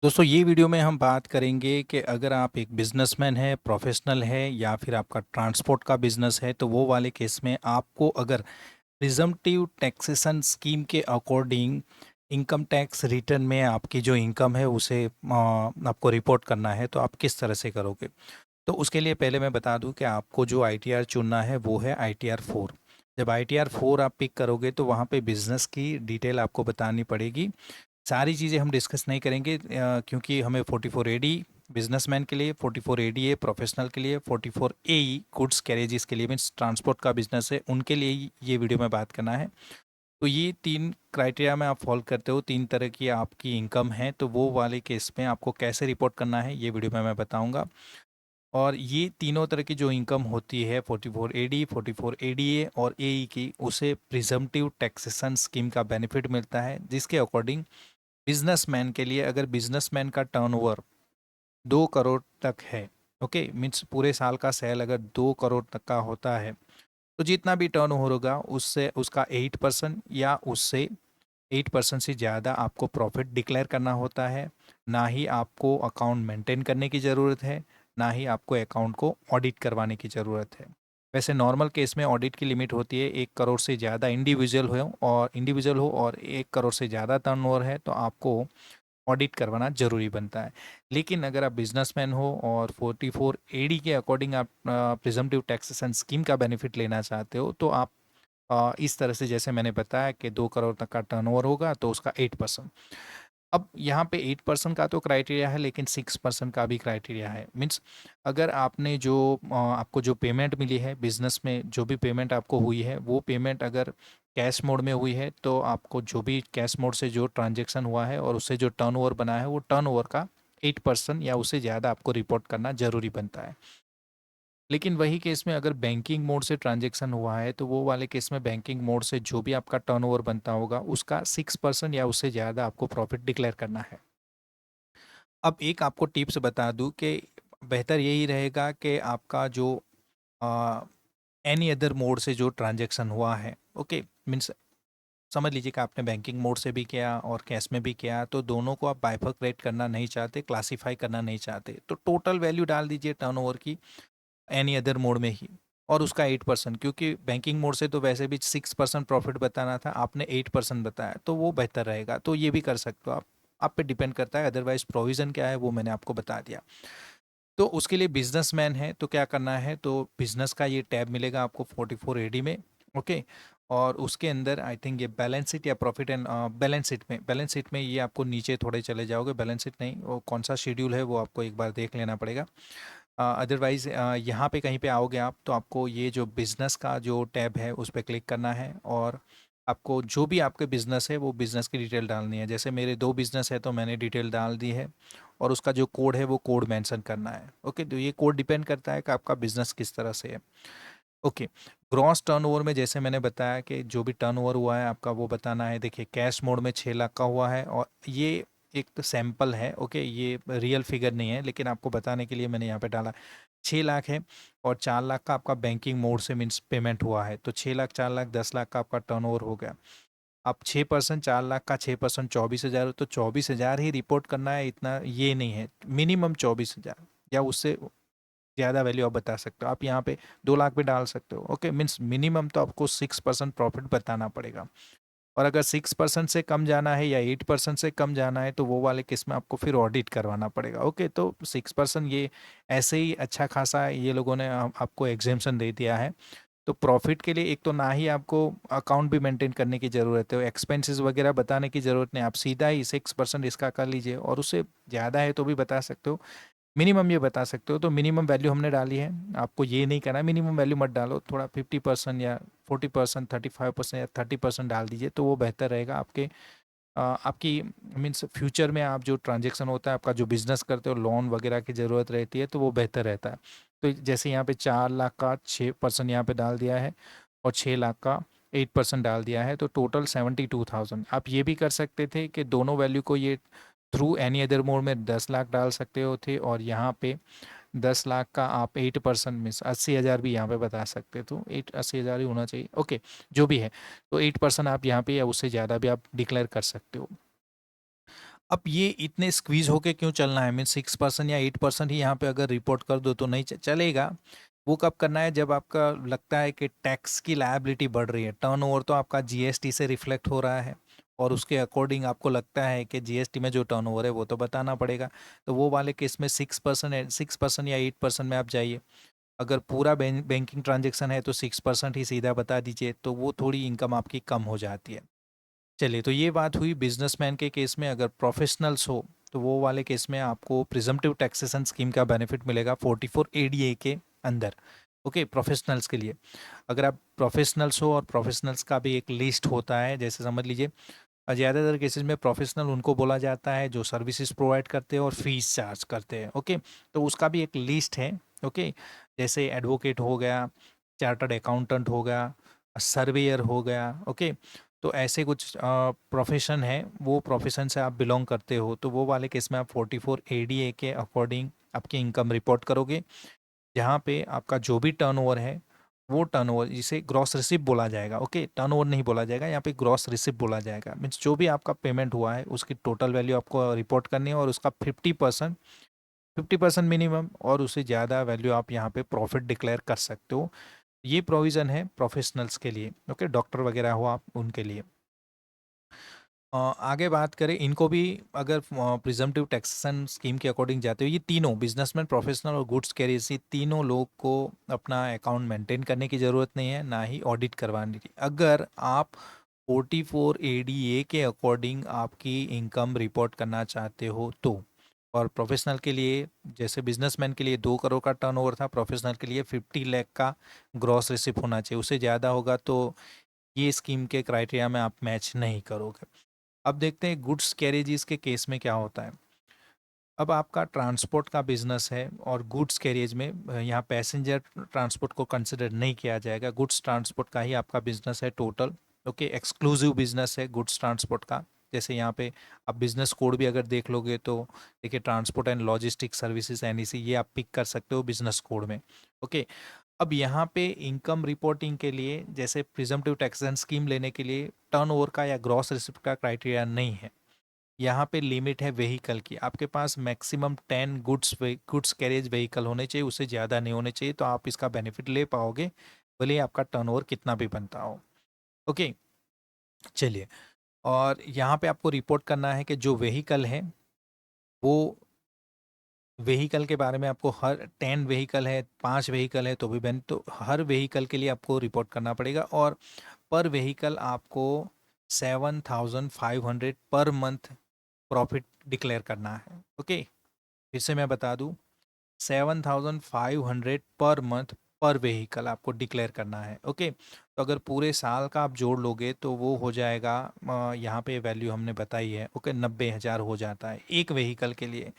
दोस्तों ये वीडियो में हम बात करेंगे कि अगर आप एक बिजनेसमैन है, प्रोफेशनल है या फिर आपका ट्रांसपोर्ट का बिजनेस है तो वो वाले केस में आपको अगर प्रिजम्पटिव टैक्सेशन स्कीम के अकॉर्डिंग इनकम टैक्स रिटर्न में आपकी जो इनकम है उसे आपको रिपोर्ट करना है तो आप किस तरह से करोगे। तो उसके लिए पहले मैं बता दूं कि आपको जो आईटीआर चुनना है वो है आईटीआर 4। जब आईटीआर 4 आप पिक करोगे तो वहाँ पे बिजनेस की डिटेल आपको बतानी पड़ेगी। सारी चीज़ें हम डिस्कस नहीं करेंगे क्योंकि हमें 44 एडी बिजनेसमैन के लिए, 44 एडी प्रोफेशनल के लिए, 44 ए गुड्स कैरेजेस के लिए मीन्स ट्रांसपोर्ट का बिजनेस है उनके लिए ये वीडियो में बात करना है। तो ये 3 क्राइटेरिया में आप फॉलो करते हो, 3 तरह की आपकी इनकम है, तो वो वाले केस में आपको कैसे रिपोर्ट करना है ये वीडियो में मैं बताऊंगा। और ये तीनों तरह की जो इनकम होती है 44 एडी, 44 एडीए और एई की, उसे प्रिजम्पटिव टैक्सेशन स्कीम का बेनिफिट मिलता है जिसके अकॉर्डिंग बिजनेसमैन के लिए अगर बिजनेसमैन का टर्नओवर 2 करोड़ तक है, ओके मीन्स पूरे साल का सेल अगर 2 करोड़ तक का होता है तो जितना भी टर्नओवर होगा उससे उसका 8% या उससे 8% से ज़्यादा आपको प्रॉफिट डिक्लेयर करना होता है। ना ही आपको अकाउंट मेंटेन करने की ज़रूरत है, ना ही आपको अकाउंट को ऑडिट करवाने की ज़रूरत है। वैसे नॉर्मल केस में ऑडिट की लिमिट होती है 1 करोड़ से ज़्यादा इंडिविजुअल हो और 1 करोड़ से ज़्यादा टर्नओवर है तो आपको ऑडिट करवाना ज़रूरी बनता है। लेकिन अगर आप बिजनेसमैन हो और 44 एडी के अकॉर्डिंग आप प्रिजम्पटिव टैक्सेशन स्कीम का बेनिफिट लेना चाहते हो तो आप इस तरह से, जैसे मैंने बताया कि 2 करोड़ तक का टर्नओवर होगा तो उसका 8%। अब यहाँ पे 8% का तो क्राइटेरिया है लेकिन 6% का भी क्राइटेरिया है। मीन्स अगर आपने जो आपको जो पेमेंट मिली है बिजनेस में, जो भी पेमेंट आपको हुई है वो पेमेंट अगर कैश मोड में हुई है तो आपको जो भी कैश मोड से जो ट्रांजेक्शन हुआ है और उससे जो टर्नओवर बना है वो टर्नओवर का 8% या उससे ज़्यादा आपको रिपोर्ट करना ज़रूरी बनता है। लेकिन वही केस में अगर बैंकिंग मोड से ट्रांजैक्शन हुआ है तो वो वाले केस में बैंकिंग मोड से जो भी आपका टर्नओवर बनता होगा उसका 6% या उससे ज़्यादा आपको प्रॉफिट डिक्लेयर करना है। अब एक आपको टिप्स बता दूं कि बेहतर यही रहेगा कि आपका जो एनी अदर मोड से जो ट्रांजैक्शन हुआ है, ओके मीन्स समझ लीजिए कि आपने बैंकिंग मोड से भी किया और कैश में भी किया तो दोनों को आप बाइफरक्रेट करना नहीं चाहते, क्लासीफाई करना नहीं चाहते, तो टोटल वैल्यू डाल दीजिए टर्नओवर की एनी अदर मोड में ही और उसका 8%, क्योंकि बैंकिंग मोड से तो वैसे भी 6% प्रॉफिट बताना था, आपने 8% बताया तो वो बेहतर रहेगा। तो ये भी कर सकते हो आप पे डिपेंड करता है। अदरवाइज प्रोविज़न क्या है वो मैंने आपको बता दिया। तो उसके लिए बिजनेसमैन है तो क्या करना है, तो बिजनेस का ये टैब मिलेगा आपको 44 एडी में, ओके। और उसके अंदर आई थिंक ये बैलेंस शीट या प्रॉफिट एंड बैलेंस शीट में ये आपको नीचे थोड़े चले जाओगे, बैलेंस शीट नहीं, वो कौन सा शेड्यूल है वो आपको एक बार देख लेना पड़ेगा। अदरवाइज़ यहाँ पे कहीं पे आओगे आप तो आपको ये जो बिज़नेस का जो टैब है उस पर क्लिक करना है और आपको जो भी आपके बिज़नेस है वो बिज़नेस की डिटेल डालनी है। जैसे मेरे 2 बिज़नेस है तो मैंने डिटेल डाल दी है और उसका जो कोड है वो कोड मेंशन करना है, ओके। तो ये कोड डिपेंड करता है कि आपका बिज़नेस किस तरह से है, ओके। ग्रॉस टर्नओवर में जैसे मैंने बताया कि जो भी टर्नओवर हुआ है आपका वो बताना है। देखिए कैश मोड में 6 लाख का हुआ है और ये एक तो सैंपल है, ओके, ये रियल फिगर नहीं है लेकिन आपको बताने के लिए मैंने यहाँ पे डाला 6 लाख है। और 4 लाख का आपका बैंकिंग मोड से मीन्स पेमेंट हुआ है तो 6 लाख, 4 लाख, 10 लाख का आपका टर्नओवर हो गया। अब 6%, 4 लाख का 6% 24,000, तो 24,000 ही रिपोर्ट करना है, इतना ये नहीं है, मिनिमम 24,000 या उससे ज़्यादा वैल्यू आप बता सकते हो। आप यहाँ पे 2 लाख भी डाल सकते हो, ओके। मीन्स मिनिमम तो आपको 6% प्रॉफिट बताना पड़ेगा। और अगर 6% से कम जाना है या 8% से कम जाना है तो वो वाले केस में आपको फिर ऑडिट करवाना पड़ेगा, ओके। तो 6% ये ऐसे ही अच्छा खासा ये लोगों ने आपको एग्जेम्पशन दे दिया है। तो प्रॉफिट के लिए एक तो ना ही आपको अकाउंट भी मेंटेन करने की ज़रूरत है, एक्सपेंसेस वगैरह बताने की ज़रूरत नहीं, आप सीधा ही 6% इसका कर लीजिए और उससे ज़्यादा है तो भी बता सकते हो, मिनिमम ये बता सकते हो। तो मिनिमम वैल्यू हमने डाली है, आपको ये नहीं करना है, मिनिमम वैल्यू मत डालो, थोड़ा 50% या 40%, 35% या 30% डाल दीजिए तो वो बेहतर रहेगा आपके आपकी मीन्स फ्यूचर में आप जो ट्रांजेक्शन होता है, आपका जो बिजनेस करते हो, लोन वगैरह की ज़रूरत रहती है तो वो बेहतर रहता है। तो जैसे यहाँ पे 4 लाख का 6% यहाँ पे डाल दिया है और 6 लाख का 8% डाल दिया है तो टोटल 72,000। आप ये भी कर सकते थे कि दोनों वैल्यू को ये थ्रू एनी अदर मोड में 10 लाख डाल सकते हो थे और यहाँ पे 10 लाख का आप 8% में 80,000 भी यहाँ पे बता सकते, तो 80,000 ही होना चाहिए, ओके। जो भी है तो 8% आप यहाँ पे या उससे ज़्यादा भी आप डिक्लेयर कर सकते हो। अब ये इतने स्क्वीज होके क्यों चलना है? मीन 6% या 8% ही यहाँ पे अगर रिपोर्ट कर दो तो नहीं चलेगा। वो कब करना है? जब आपका लगता है कि टैक्स की लायबिलिटी बढ़ रही है। टर्नओवर तो आपका जीएसटी से रिफ्लेक्ट हो रहा है और उसके अकॉर्डिंग आपको लगता है कि जीएसटी में जो टर्नओवर है वो तो बताना पड़ेगा। तो वो वाले केस में 6% या 8% में आप जाइए। अगर पूरा बैंकिंग ट्रांजेक्शन है तो 6% ही सीधा बता दीजिए, तो वो थोड़ी इनकम आपकी कम हो जाती है। चलिए, तो ये बात हुई बिजनेसमैन के केस में। अगर प्रोफेशनल्स हो तो वो वाले केस में आपको प्रिजम्पटिव टैक्सेशन स्कीम का बेनिफिट मिलेगा 44 एडीए के अंदर। ओके, प्रोफेशनल्स के लिए। अगर आप प्रोफेशनल्स हो, और प्रोफेशनल्स का भी एक लिस्ट होता है, जैसे समझ लीजिए ज़्यादातर केसेस में प्रोफेशनल उनको बोला जाता है जो सर्विसेज प्रोवाइड करते हैं और फीस चार्ज करते हैं। ओके, तो उसका भी एक लिस्ट है। ओके, जैसे एडवोकेट हो गया, चार्टर्ड अकाउंटेंट हो गया, सर्वेयर हो गया। ओके, तो ऐसे कुछ प्रोफेशन है, वो प्रोफेशन से आप बिलोंग करते हो तो वो वाले केस में आप 44 एडीए के अकॉर्डिंग आपकी इनकम रिपोर्ट करोगे, जहाँ पे आपका जो भी टर्नओवर है वो टर्नओवर, जिसे ग्रॉस रिसिप्ट बोला जाएगा। ओके, टर्नओवर नहीं बोला जाएगा यहाँ पे, ग्रॉस रिसिप्ट बोला जाएगा। मीन्स जो भी आपका पेमेंट हुआ है उसकी टोटल वैल्यू आपको रिपोर्ट करनी है, और उसका 50% मिनिमम, और उससे ज़्यादा वैल्यू आप यहाँ पे प्रॉफिट डिक्लेयर कर सकते हो। ये प्रोविज़न है प्रोफेशनल्स के लिए। ओके, डॉक्टर वगैरह हो आप, उनके लिए। आगे बात करें, इनको भी अगर प्रिजम्पटिव टैक्सेशन स्कीम के अकॉर्डिंग जाते हो, ये तीनों बिजनेसमैन, प्रोफेशनल और गुड्स कैरियर्स, ये तीनों लोग को अपना अकाउंट मेंटेन करने की ज़रूरत नहीं है, ना ही ऑडिट करवाने की। अगर आप 44 एडीए के अकॉर्डिंग आपकी इनकम रिपोर्ट करना चाहते हो तो। और प्रोफेशनल के लिए, जैसे बिजनेसमैन के लिए 2 करोड़ का टर्नओवर था, प्रोफेशनल के लिए 50 लाख का ग्रॉस रिसिप्ट होना चाहिए। उससे ज़्यादा होगा तो ये स्कीम के क्राइटेरिया में आप मैच नहीं करोगे। अब देखते हैं गुड्स कैरेजेस के केस में क्या होता है। अब आपका ट्रांसपोर्ट का बिजनेस है और गुड्स कैरेज में यहाँ पैसेंजर ट्रांसपोर्ट को कंसिडर नहीं किया जाएगा, गुड्स ट्रांसपोर्ट का ही आपका बिजनेस है टोटल। ओके, एक्सक्लूसिव बिजनेस है गुड्स ट्रांसपोर्ट का। जैसे यहाँ पे आप बिजनेस कोड भी अगर देख लोगे तो देखिए, transport and logistic services NEC, ये आप पिक कर सकते हो बिजनेस कोड में। ओके, अब यहाँ पे इनकम रिपोर्टिंग के लिए, जैसे प्रिजम्पटिव टैक्सेशन स्कीम लेने के लिए टर्नओवर का या ग्रॉस रिसिप्ट का क्राइटेरिया नहीं है। यहाँ पे लिमिट है व्हीकल की। आपके पास मैक्सिमम 10 गुड्स कैरेज व्हीकल होने चाहिए, उससे ज़्यादा नहीं होने चाहिए, तो आप इसका बेनिफिट ले पाओगे, भले ही आपका टर्नओवर कितना भी बनता हो। ओके, चलिए। और यहाँ पे आपको रिपोर्ट करना है कि जो व्हीकल है वो, व्हीकल के बारे में आपको, हर 10 व्हीकल है, 5 व्हीकल है तो भी बेन, तो हर व्हीकल के लिए आपको रिपोर्ट करना पड़ेगा। और पर व्हीकल आपको 7,500 पर मंथ प्रॉफिट डिक्लेयर करना है। ओके, फिर से मैं बता दूं, 7,500 पर मंथ पर व्हीकल आपको डिक्लेयर करना है। ओके, तो अगर पूरे साल का आप जोड़ लोगे तो वो हो जाएगा, यहाँ पे वैल्यू हमने बताई है। ओके, 90,000 हो जाता है एक व्हीकल के लिए।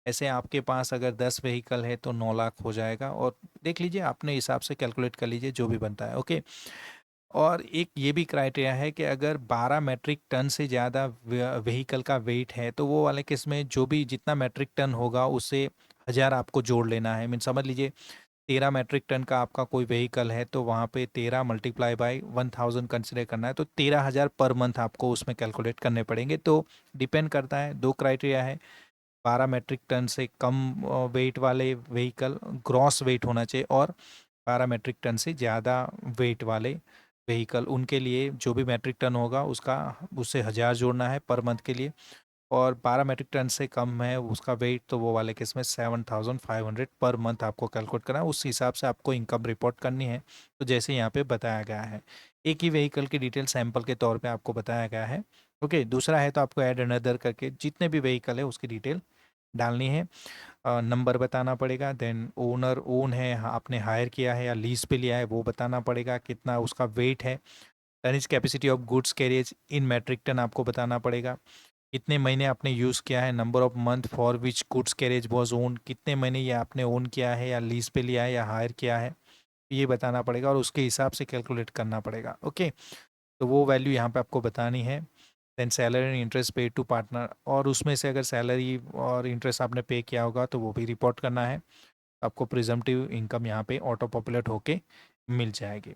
ऐसे आपके पास अगर 10 व्हीकल है तो 9 लाख हो जाएगा, और देख लीजिए अपने हिसाब से कैलकुलेट कर लीजिए जो भी बनता है। ओके, और एक ये भी क्राइटेरिया है कि अगर 12 मैट्रिक टन से ज़्यादा व्हीकल का वेट है तो वो वाले केस में जो भी जितना मैट्रिक टन होगा उससे 1000 आपको जोड़ लेना है। मीन समझ लीजिए 13 मैट्रिक टन का आपका कोई व्हीकल है तो वहाँ पे 13 मल्टीप्लाई बाई 1000 कंसिडर करना है, तो 13,000 पर मंथ आपको उसमें कैलकुलेट करने पड़ेंगे। तो डिपेंड करता है, दो क्राइटेरिया है। 12 मैट्रिक टन से कम वेट वाले व्हीकल ग्रॉस वेट होना चाहिए, और 12 मैट्रिक टन से ज़्यादा वेट वाले व्हीकल, उनके लिए जो भी मैट्रिक टन होगा उसका, उससे 1000 जोड़ना है पर मंथ के लिए। और 12 मैट्रिक टन से कम है उसका वेट तो वो वाले केस में 7,500 पर मंथ आपको कैलकुलेट करना है। उस हिसाब से आपको इनकम रिपोर्ट करनी है, तो जैसे यहाँ पे बताया गया है। एक ही व्हीकल की डिटेल सैंपल के तौर पे आपको बताया गया है। ओके, दूसरा है तो आपको ऐड अनदर करके जितने भी व्हीकल है उसकी डिटेल डालनी है, नंबर बताना पड़ेगा। देन ओनर ओन है, आपने हायर किया है या लीज पे लिया है वो बताना पड़ेगा, कितना उसका वेट है। Tonnage capacity of goods carriage in metric ton आपको बताना पड़ेगा। कितने महीने आपने यूज़ किया है, number of month for which goods carriage was own, कितने महीने ये आपने ओन किया है या लीज पे लिया है या हायर किया है, ये बताना पड़ेगा, और उसके हिसाब से कैलकुलेट करना पड़ेगा। ओके, तो वो वैल्यू यहाँ पे आपको बतानी है। देन सैलरी एंड इंटरेस्ट पे टू पार्टनर, और उसमें से अगर सैलरी और इंटरेस्ट आपने पे किया होगा तो वो भी रिपोर्ट करना है। आपको प्रिजम्पटिव इनकम यहाँ पे ऑटो पॉपुलेट होके मिल जाएगी।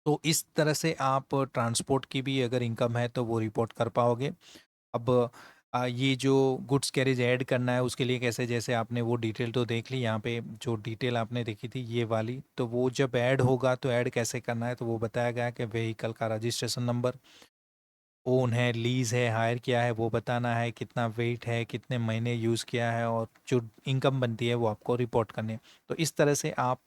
तो इस तरह से आप ट्रांसपोर्ट की भी अगर इनकम है तो वो रिपोर्ट कर पाओगे। अब ये जो गुड्स कैरेज ऐड करना है उसके लिए कैसे, जैसे आपने वो डिटेल तो देख ली, यहाँ पे जो डिटेल आपने देखी थी ये वाली, तो वो जब ऐड होगा तो ऐड कैसे करना है, तो वो बताया गया कि व्हीकल का रजिस्ट्रेशन नंबर, ओन है, लीज़ है, हायर किया है वो बताना है, कितना वेट है, कितने महीने यूज़ किया है, और जो इनकम बनती है वो आपको रिपोर्ट करनी है। तो इस तरह से आप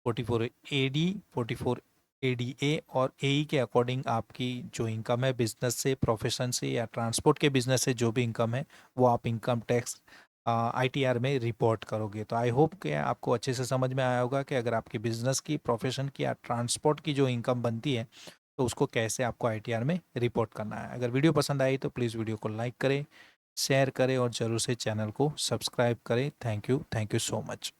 44 एडी, 44 एडीए और एई के अकॉर्डिंग आपकी जो इनकम है बिजनेस से, प्रोफेशन से या ट्रांसपोर्ट के बिजनेस से जो भी इनकम है वो आप इनकम टैक्स आईटीआर में रिपोर्ट करोगे। तो आई होप कि आपको अच्छे से समझ में आया होगा कि अगर आपकी बिजनेस की, प्रोफेशन की या ट्रांसपोर्ट की जो इनकम बनती है तो उसको कैसे आपको आईटीआर में रिपोर्ट करना है। अगर वीडियो पसंद आई तो प्लीज़ वीडियो को लाइक करें, शेयर करें और ज़रूर से चैनल को सब्सक्राइब करें। Thank you so much.